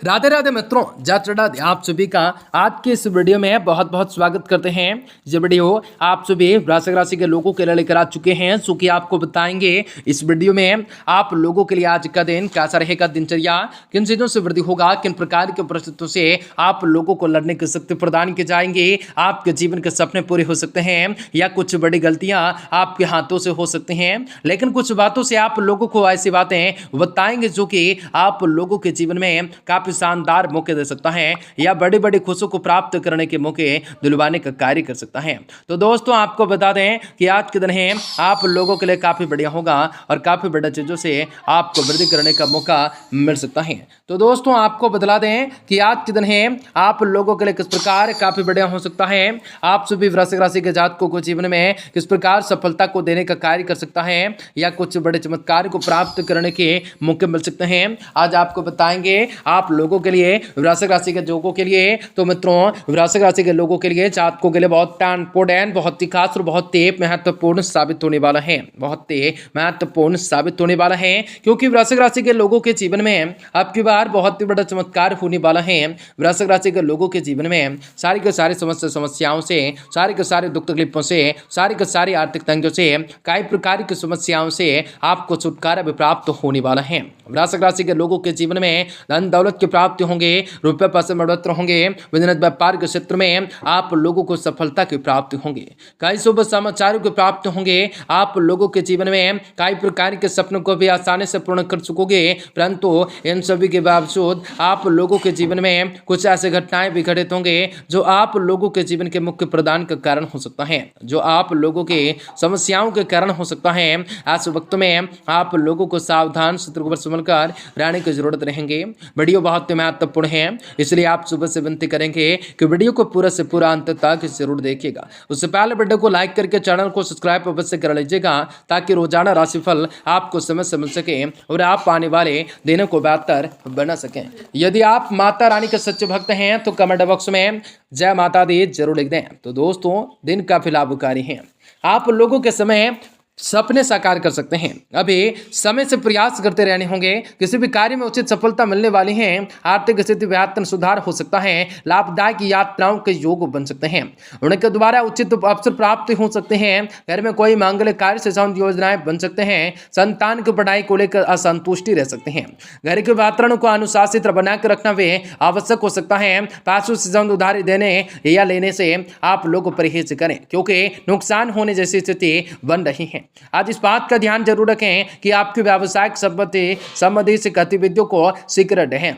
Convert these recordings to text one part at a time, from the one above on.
राधे राधे मित्रों, जय श्री राधे। आप सभी का आज के इस वीडियो में बहुत बहुत स्वागत करते हैं। ये वीडियो आप सभी वृश्चिक राशि के लोगों के लिए लेकर आ चुके हैं, सो कि आपको बताएंगे इस वीडियो में आप लोगों के लिए आज का दिन कैसा रहेगा, दिनचर्या किन चीजों से वृद्धि होगा, किन प्रकार के परिस्थितियों से आप लोगों को लड़ने की शक्ति प्रदान की जाएंगी, आपके जीवन के सपने पूरे हो सकते हैं या कुछ बड़ी गलतियां आपके हाथों से हो सकती हैं। लेकिन कुछ बातों से आप लोगों को ऐसी बातें बताएंगे जो कि आप लोगों के जीवन में काफी शानदार मौके दे सकता है या बड़ी बड़ी खुशियों को प्राप्त करने के मौके दिलवाने का कार्य कर सकता है। तो दोस्तों आपको बता दें कि आज के दिन है आप लोगों के लिए काफी बढ़िया होगा और काफी बड़ी चीजों से आपको वृद्धि करने का मौका मिल सकता है। तो दोस्तों आपको बता दें कि आज के दिन है आप लोगों के लिए किस प्रकार काफी बढ़िया हो सकता है। आप सभी वृश्चिक राशि के जातकों को जीवन में किस प्रकार सफलता को देने का कार्य कर सकता है या कुछ बड़े चमत्कार को प्राप्त करने के मौके मिल सकते हैं। आज आपको बताएंगे आप लोगों के लिए वृश्चिक राशि के लोगों के लिए। तो मित्रों वृश्चिक राशि के लोगों के लिए जातकों के लिए बहुत इंपोर्टेंट, बहुत ही खास और बहुत ही महत्वपूर्ण साबित होने वाला है, बहुत ही महत्वपूर्ण साबित होने वाला है, क्योंकि वृश्चिक राशि के लोगों के जीवन में अब की बार बहुत ही बड़ा चमत्कार होने वाला है। वृश्चिक राशि के लोगों के जीवन में सारी के सारी समस्याओं से, सारी के सारे दुख तकलीफों से, सारी के सारी आर्थिक तंगियों से, कई प्रकार की समस्याओं से आपको छुटकारा भी प्राप्त होने वाला है। वृश्चिक राशि के लोगों के जीवन में धन दौलत की प्राप्ति होंगे, रुपये पैसे में बढ़ोतरी होंगे, बिजनेस व्यापार के क्षेत्र में आप लोगों को सफलता की प्राप्ति होंगे, कई शुभ समाचारों की प्राप्ति होंगे। आप लोगों के जीवन में कई प्रकार के सपनों को भी आसानी से पूर्ण कर सकोगे, परंतु इन सभी के बावजूद आप लोगों के जीवन में कुछ ऐसे घटनाएं भी घटित होंगे जो आप लोगों के जीवन के मुख्य प्रदान का कारण हो सकता है, जो आप लोगों के समस्याओं के कारण हो सकता है। ऐसे वक्त में आप लोगों को सावधान सतर्क बनकर रहने की जरूरत रहेंगे। वीडियो बहुत महत्वपूर्ण है, इसलिए आप सुबह से विनती करेंगे कि वीडियो को पूरा से पूरा अंत तक जरूर देखिएगा। उससे पहले वीडियो को लाइक करके चैनल को सब्सक्राइब अवश्य कर लीजिएगा ताकि रोजाना राशिफल आपको समय से मिल सके और आप आने वाले दिनों को बेहतर बना सकें। यदि आप माता रानी के सच्चे भक्त हैं तो कमेंट बॉक्स में जय माता दी जरूर लिख दें। तो दोस्तों दिन काफी लाभकारी है, आप लोगों के समय सपने साकार कर सकते हैं। अभी समय से प्रयास करते रहने होंगे, किसी भी कार्य में उचित सफलता मिलने वाली है, आर्थिक स्थिति बेहतर सुधार हो सकता है, लाभदायक यात्राओं के योग बन सकते हैं, उनके द्वारा उचित अवसर प्राप्त हो सकते हैं, घर में कोई मांगलिक कार्य से संबंधित योजनाएं बन सकते हैं, संतान की पढ़ाई को लेकर असंतुष्टि रह सकते हैं, घर के वातावरण को अनुशासित बनाकर रखना भी आवश्यक हो सकता है। पैसों से संबंधित उधारी देने या लेने से आप लोग परहेज करें क्योंकि नुकसान होने जैसी स्थिति बन रही है। आज इस बात का ध्यान जरूर रखें कि आपकी व्यावसायिक संबंधी से गतिविधियों को सीक्रेट है,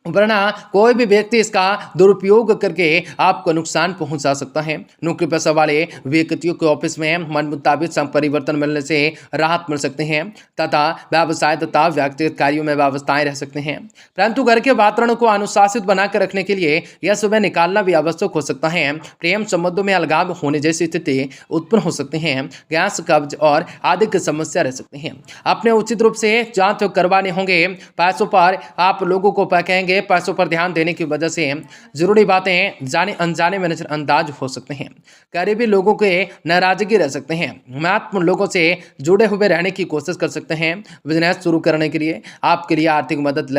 वरना कोई भी व्यक्ति इसका दुरुपयोग करके आपको नुकसान पहुंचा सकता है। नौकरी पेशा वाले व्यक्तियों के ऑफिस में मन मुताबिक परिवर्तन मिलने से राहत मिल सकते हैं तथा व्यवसाय तथा व्यक्तिगत कार्यों में व्यवस्थाएं रह सकते हैं, परंतु घर के वातावरण को अनुशासित बनाकर रखने के लिए यह सुबह निकालना भी आवश्यक हो सकता है। प्रेम संबंधों में अलगाव होने जैसी स्थिति उत्पन्न हो सकती है, गैस कब्ज और आदि की समस्या रह सकती है। अपने उचित रूप से जांच करवाने होंगे। पैसों पर आप लोगों को कहेंगे, पैसों पर ध्यान देने की वजह से जरूरी बातें जाने अनजाने में नजरअंदाज हो सकते हैं, करीबी लोगों के नाराजगी रह सकते हैं, महत्वपूर्ण लोगों से जुड़े हुए रहने की कोशिश कर सकते हैं। बिजनेस शुरू करने के लिए आपके लिए आर्थिक मदद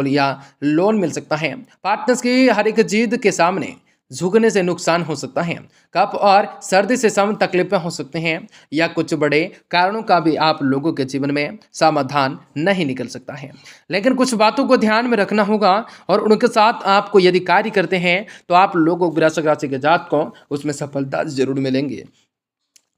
या लोन मिल सकता है। पार्टनर्स की हर एक जिद के सामने झुकने से नुकसान हो सकता है, कफ और सर्दी से सम तकलीफें हो सकते हैं या कुछ बड़े कारणों का भी आप लोगों के जीवन में समाधान नहीं निकल सकता है। लेकिन कुछ बातों को ध्यान में रखना होगा और उनके साथ आपको यदि कार्य करते हैं तो आप लोगों को वृश्चिक राशि के जातक को उसमें सफलता जरूर मिलेंगे।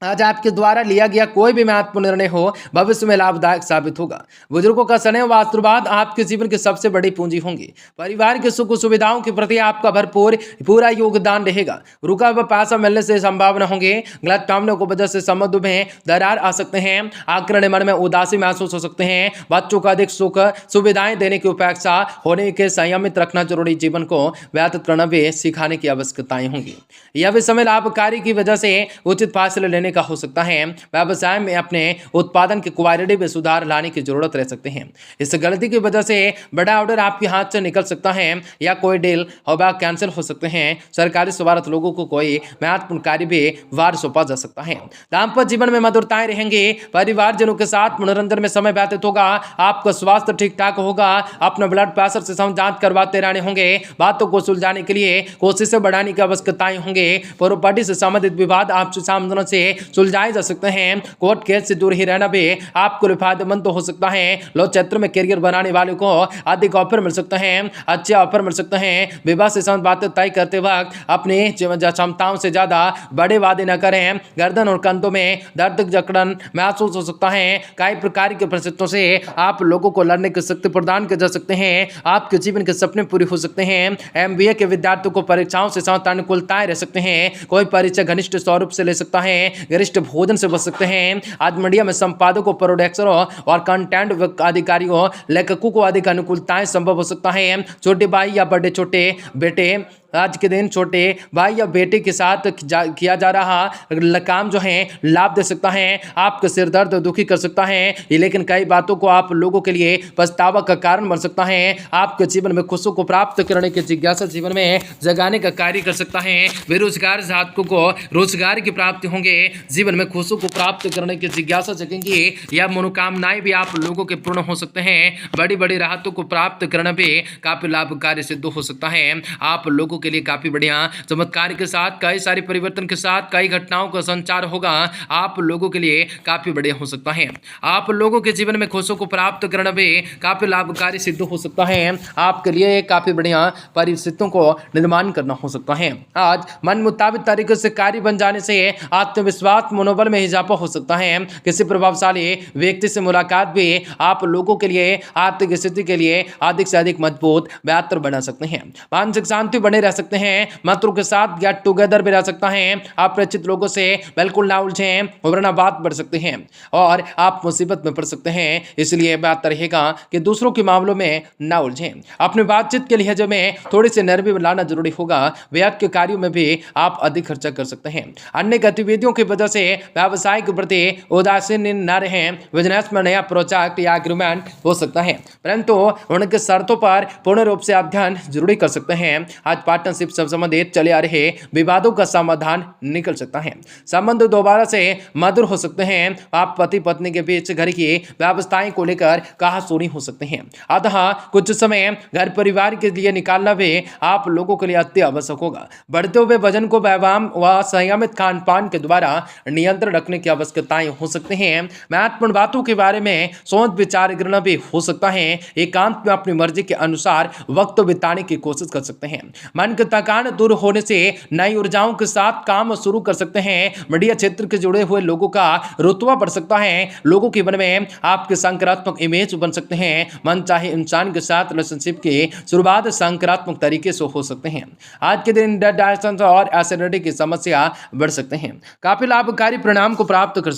आज आपके द्वारा लिया गया कोई भी महत्वपूर्ण निर्णय हो भविष्य में लाभदायक साबित होगा। बुजुर्गों का स्नेह व आशीर्वाद आपके जीवन की सबसे बड़ी पूंजी होंगी। परिवार के सुख सुविधाओं के प्रति आपका भरपूर पूरा योगदान रहेगा। रुका हुआ पैसा मिलने से संभावना होंगे। गलत कामों की वजह से संबंधों में दरार आ सकते हैं। आक्रमण मन में उदासी महसूस हो सकते हैं। बच्चों को अधिक सुख सुविधाएं देने की अपेक्षा होने के संयमित रखना जरूरी, जीवन को व्यतीत करना भी सिखाने की आवश्यकताएं होंगी। यह भी समय लाभकारी की वजह से उचित फैसले लेने लेने का हो सकता है। व्यवसाय में अपने उत्पादन की क्वालिटी में सुधार लाने की जरूरत रह सकते हैं। इस गलती की वजह से बड़ा ऑर्डर आपके हाथ से निकल सकता है या कोई डील होगा कैंसिल हो सकते हैं। सरकारी सेवारत लोगों को कोई महत्वपूर्ण कार्य भी वार सौंपा जा सकता है। दाम्पत्य जीवन में मधुरताएं रहेंगी। परिवारजनों के साथ मनोरंजन में समय व्यतीत होगा। आपका स्वास्थ्य ठीक ठाक होगा। अपना ब्लड प्रेशर से जांच करवाते रहने होंगे। बातों को सुलझाने के लिए कोशिशें बढ़ाने की आवश्यकताएं होंगे। प्रॉपर्टी से संबंधित विवाद आपसी समाधान से सुलझाए जा सकते हैं। कोर्ट केस से दूर ही रहना भी आपको लिए फायदेमंद हो सकता है। लो क्षेत्र में करियर बनाने वालों को अधिक ऑफर मिल सकते हैं। अच्छे ऑफर मिल सकते हैं। विवाह से संबंधित बातें तय करते वक्त अपनी क्षमताओं से ज्यादा बड़े वादे न करें। गर्दन और कंधों में दर्द जकड़न महसूस हो सकता है। कई प्रकार के परिस्थितियों से आप लोगों को लड़ने की शक्ति प्रदान कर जा सकते हैं। आपके जीवन के सपने पूरे हो सकते हैं। एमबीए के विद्यार्थियों को परीक्षाओं से संबंधित अनुकूलताएं रह सकते हैं। कोई परीक्षा घनिष्ठ स्वरूप से ले सकता है। गरिष्ठ भोजन से बच सकते हैं। आज मीडिया में संपादकों, प्रोडक्सरों और कंटेंट अधिकारियों, लेखकों को अधिक अनुकूलताएं संभव हो सकता है। छोटे भाई या बड़े छोटे बेटे, आज के दिन छोटे भाई या बेटे के साथ किया जा रहा काम जो है लाभ दे सकता है। आपका सिर दर्द दुखी कर सकता है, लेकिन कई बातों को आप लोगों के लिए पछतावा का कारण बन सकता है। आपके जीवन में खुशियों को प्राप्त करने की जिज्ञासा जीवन में जगाने का कार्य कर सकता है। बेरोजगार जातकों को रोजगार की प्राप्ति होंगे। जीवन में खुशियों को प्राप्त करने की जिज्ञासा जगेंगी। या मनोकामनाएं भी आप लोगों के पूर्ण हो सकते हैं। बड़ी बड़ी राहतों को प्राप्त करना भी काफी लाभकारी सिद्ध हो सकता है। आप लोगों के लिए काफी बढ़िया चमत्कार के साथ, कई सारे परिवर्तन के साथ, कई घटनाओं का संचार होगा। आप लोगों के लिए काफी बढ़िया हो सकता है। आप लोगों के जीवन में खुशियों को प्राप्त करना भी काफी लाभकारी सिद्ध हो सकता है। आपके लिए काफी बढ़िया परिस्थितियों को निर्माण करना हो सकता है। आज मन मुताबिक तरीके से कार्य बन जाने से आत्मविश्वास, मनोबल में इजाफा हो सकता है। किसी प्रभावशाली व्यक्ति से मुलाकात भी आप लोगों के लिए आर्थिक स्थिति के लिए अधिक से अधिक मजबूत, बेहतर बना सकते हैं। मानसिक शांति बने रह सकते हैं। मित्रों के साथ गेट टुगेदर भी रह सकता है। अपरिचित लोगों से बिल्कुल ना उलझें, वरना बात बढ़ सकते हैं और आप मुसीबत में पड़ सकते हैं। इसलिए बेहतर रहेगा कि दूसरों के मामलों में ना उलझें। अपनी बातचीत के लहजे में थोड़ी सी नरमी लाना जरूरी होगा। व्यय के कार्यों में भी आप अधिक खर्चा कर सकते हैं। अन्य गतिविधियों की वजह से व्यवसाय के प्रति उदासीन न रहें। बिजनेस में नया प्रोजेक्ट या एग्रीमेंट हो सकता है, परंतु उनके शर्तों पर पूर्ण रूप से अध्ययन जरूरी कर सकते हैं। आज पार्टनरशिप से संबंधित चले आ रहे विवादों का समाधान निकल सकता है। संबंध दोबारा से मधुर हो सकते हैं। आप पति पत्नी के बीच घर की व्यवस्थाएं को लेकर कहासुनी हो सकते हैं। अतः कुछ समय घर परिवार के लिए निकालना भी आप लोगों के लिए अति आवश्यक होगा। बढ़ते हुए वजन को व्यायाम व संयमित खान पान के द्वारा नियंत्रण रखने की आवश्यकताएं हो सकती हैं। महत्वपूर्ण बातों के बारे में सोच विचार करना भी हो सकता है। एकांत में अपनी मर्जी के अनुसार वक्त बिताने की कोशिश कर सकते हैं। मन की थकान दूर होने से नई ऊर्जाओं के साथ काम शुरू कर सकते हैं। मीडिया क्षेत्र के जुड़े हुए लोगों का रुतबा बढ़ सकता है। लोगों के मन में आपके सकारात्मक इमेज बन सकते हैं। मन चाहे इंसान के साथ रिलेशनशिप की शुरुआत सकारात्मक तरीके से हो सकते हैं। आज के दिन डायजेशन और एसिडिटी की समस्या बढ़ सकते हैं। काफी लाभकारी परिणाम को प्राप्त कर सकते हैं।